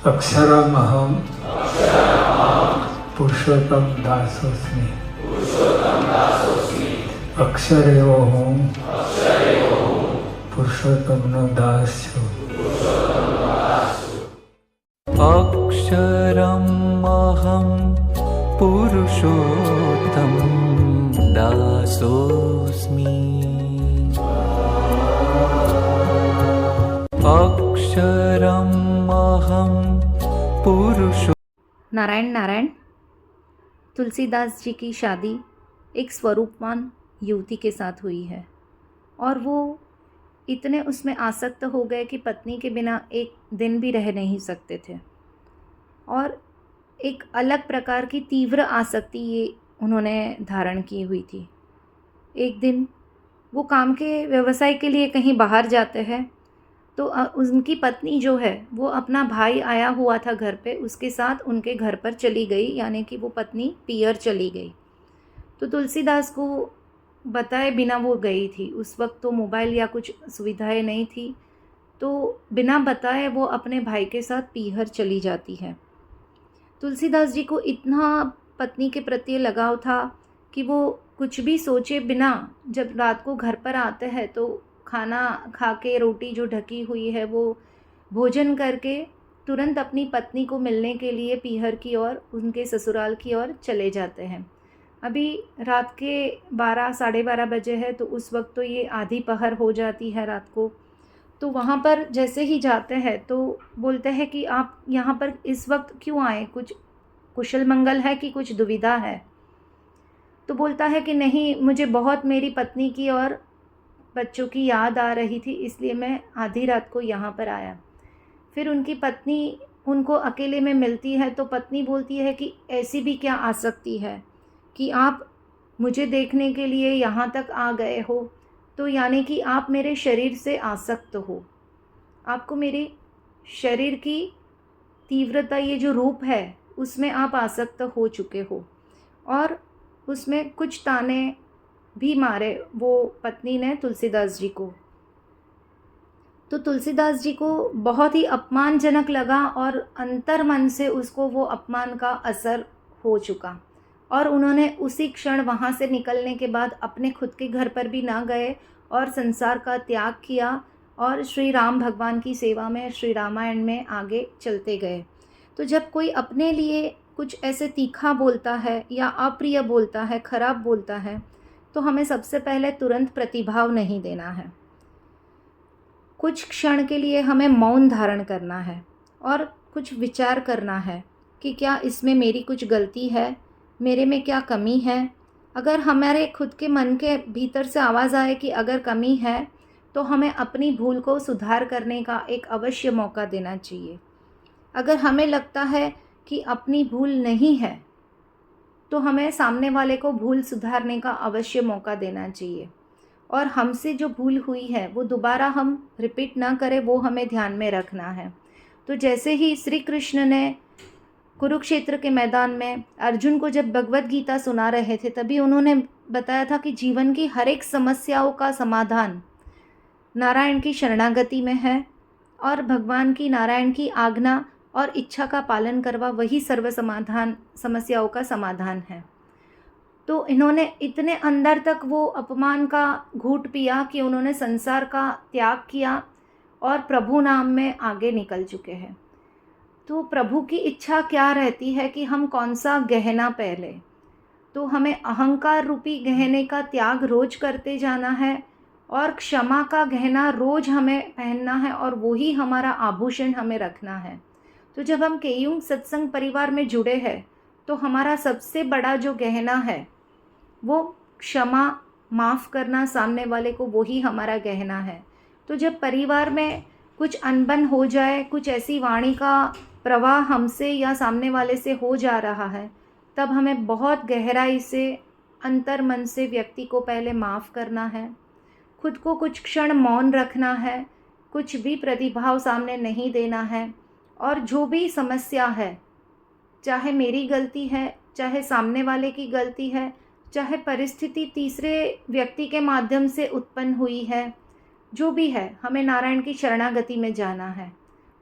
अक्षरमहं पुरुषोत्तम दासोस्मि। अक्षर एवो हूँ, पुरुषोत्तमनो दास छूं। अक्षरम् अहं पुरुषोत्तम दासोऽस्मि। अक्षरम् अहं पुरुषो। नारायण नारायण। तुलसीदास जी की शादी एक स्वरूपवान युवती के साथ हुई है और वो इतने उसमें आसक्त हो गए कि पत्नी के बिना एक दिन भी रह नहीं सकते थे और एक अलग प्रकार की तीव्र आसक्ति ये उन्होंने धारण की हुई थी। एक दिन वो काम के व्यवसाय के लिए कहीं बाहर जाते हैं तो उनकी पत्नी जो है वो अपना भाई आया हुआ था घर पे, उसके साथ उनके घर पर चली गई, यानी कि वो पत्नी पियर चली गई। तो तुलसीदास को बताए बिना वो गई थी। उस वक्त तो मोबाइल या कुछ सुविधाएं नहीं थी, तो बिना बताए वो अपने भाई के साथ पीहर चली जाती है। तुलसीदास जी को इतना पत्नी के प्रति लगाव था कि वो कुछ भी सोचे बिना जब रात को घर पर आते हैं तो खाना खा के, रोटी जो ढकी हुई है वो भोजन करके तुरंत अपनी पत्नी को मिलने के लिए पीहर की ओर, उनके ससुराल की ओर चले जाते हैं। अभी रात के 12 साढ़े 12 बजे है, तो उस वक्त तो ये आधी पहर हो जाती है रात को। तो वहाँ पर जैसे ही जाते हैं तो बोलते हैं कि आप यहाँ पर इस वक्त क्यों आए, कुछ कुशल मंगल है कि कुछ दुविधा है? तो बोलता है कि नहीं, मुझे बहुत मेरी पत्नी की और बच्चों की याद आ रही थी, इसलिए मैं आधी रात को यहाँ पर आया। फिर उनकी पत्नी उनको अकेले में मिलती है तो पत्नी बोलती है कि ऐसी भी क्या आसक्ति है कि आप मुझे देखने के लिए यहाँ तक आ गए हो, तो यानी कि आप मेरे शरीर से आसक्त हो, आपको मेरे शरीर की तीव्रता, ये जो रूप है उसमें आप आसक्त हो चुके हो। और उसमें कुछ ताने भी मारे वो पत्नी ने तुलसीदास जी को। तो तुलसीदास जी को बहुत ही अपमानजनक लगा और अंतर मन से उसको वो अपमान का असर हो चुका और उन्होंने उसी क्षण वहाँ से निकलने के बाद अपने खुद के घर पर भी ना गए और संसार का त्याग किया और श्री राम भगवान की सेवा में, श्री रामायण में आगे चलते गए। तो जब कोई अपने लिए कुछ ऐसे तीखा बोलता है या अप्रिय बोलता है, खराब बोलता है, तो हमें सबसे पहले तुरंत प्रतिभाव नहीं देना है। कुछ क्षण के लिए हमें मौन धारण करना है और कुछ विचार करना है कि क्या इसमें मेरी कुछ गलती है, मेरे में क्या कमी है। अगर हमारे खुद के मन के भीतर से आवाज़ आए कि अगर कमी है, तो हमें अपनी भूल को सुधार करने का एक अवश्य मौका देना चाहिए। अगर हमें लगता है कि अपनी भूल नहीं है, तो हमें सामने वाले को भूल सुधारने का अवश्य मौका देना चाहिए और हमसे जो भूल हुई है वो दोबारा हम रिपीट ना करें, वो हमें ध्यान में रखना है। तो जैसे ही श्री कृष्ण ने कुरुक्षेत्र के मैदान में अर्जुन को जब भगवत गीता सुना रहे थे, तभी उन्होंने बताया था कि जीवन की हर एक समस्याओं का समाधान नारायण की शरणागति में है और भगवान की, नारायण की आज्ञा और इच्छा का पालन करवा वही सर्व समाधान, समस्याओं का समाधान है। तो इन्होंने इतने अंदर तक वो अपमान का घूंट पिया कि उन्होंने संसार का त्याग किया और प्रभु नाम में आगे निकल चुके हैं। तो प्रभु की इच्छा क्या रहती है कि हम कौन सा गहना पहले, तो हमें अहंकार रूपी गहने का त्याग रोज करते जाना है और क्षमा का गहना रोज हमें पहनना है और वही हमारा आभूषण हमें रखना है। तो जब हम केयूंग सत्संग परिवार में जुड़े हैं तो हमारा सबसे बड़ा जो गहना है वो क्षमा, माफ़ करना सामने वाले को, वही हमारा गहना है। तो जब परिवार में कुछ अनबन हो जाए, कुछ ऐसी वाणी का प्रवाह हमसे या सामने वाले से हो जा रहा है, तब हमें बहुत गहराई से, अंतर मन से व्यक्ति को पहले माफ़ करना है, खुद को कुछ क्षण मौन रखना है, कुछ भी प्रतिभाव सामने नहीं देना है और जो भी समस्या है, चाहे मेरी गलती है, चाहे सामने वाले की गलती है, चाहे परिस्थिति तीसरे व्यक्ति के माध्यम से उत्पन्न हुई है, जो भी है, हमें नारायण की शरणागति में जाना है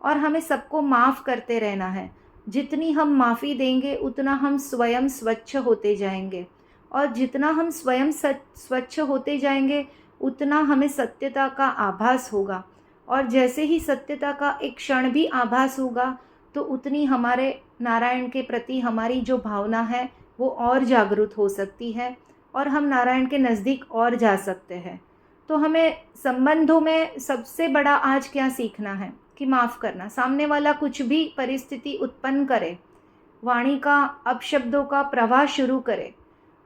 और हमें सबको माफ़ करते रहना है। जितनी हम माफ़ी देंगे उतना हम स्वयं स्वच्छ होते जाएंगे, और जितना हम स्वयं स्वच्छ होते जाएंगे उतना हमें सत्यता का आभास होगा, और जैसे ही सत्यता का एक क्षण भी आभास होगा तो उतनी हमारे नारायण के प्रति हमारी जो भावना है वो और जागृत हो सकती है, और हम नारायण के नज़दीक और जा सकते हैं। तो हमें संबंधों में सबसे बड़ा आज क्या सीखना है कि माफ़ करना। सामने वाला कुछ भी परिस्थिति उत्पन्न करे, वाणी का अपशब्दों का प्रवाह शुरू करे,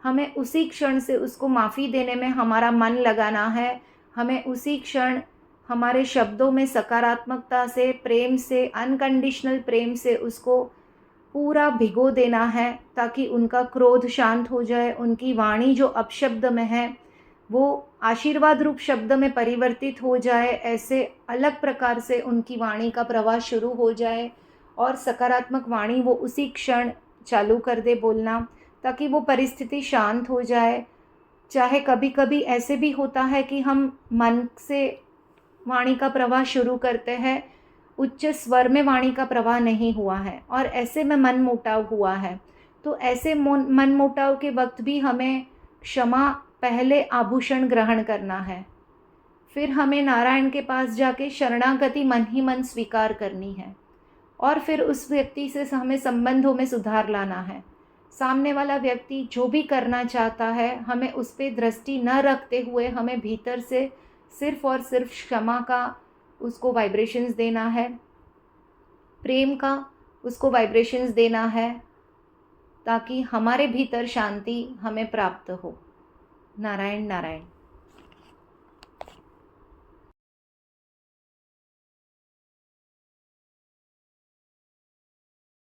हमें उसी क्षण से उसको माफ़ी देने में हमारा मन लगाना है। हमें उसी क्षण हमारे शब्दों में सकारात्मकता से, प्रेम से, अनकंडीशनल प्रेम से उसको पूरा भिगो देना है, ताकि उनका क्रोध शांत हो जाए, उनकी वाणी जो अपशब्द में है वो आशीर्वाद रूप शब्द में परिवर्तित हो जाए। ऐसे अलग प्रकार से उनकी वाणी का प्रवाह शुरू हो जाए और सकारात्मक वाणी वो उसी क्षण चालू कर दे बोलना, ताकि वो परिस्थिति शांत हो जाए। चाहे कभी कभी ऐसे भी होता है कि हम मन से वाणी का प्रवाह शुरू करते हैं, उच्च स्वर में वाणी का प्रवाह नहीं हुआ है और ऐसे में मन मुटाव हुआ है, तो ऐसे मन मुटाव के वक्त भी हमें क्षमा पहले आभूषण ग्रहण करना है। फिर हमें नारायण के पास जाके शरणागति मन ही मन स्वीकार करनी है, और फिर उस व्यक्ति से हमें संबंधों में सुधार लाना है। सामने वाला व्यक्ति जो भी करना चाहता है, हमें उस पर दृष्टि न रखते हुए हमें भीतर से सिर्फ और सिर्फ क्षमा का उसको वाइब्रेशंस देना है, प्रेम का उसको वाइब्रेशंस देना है, ताकि हमारे भीतर शांति हमें प्राप्त हो। नारायण नारायण।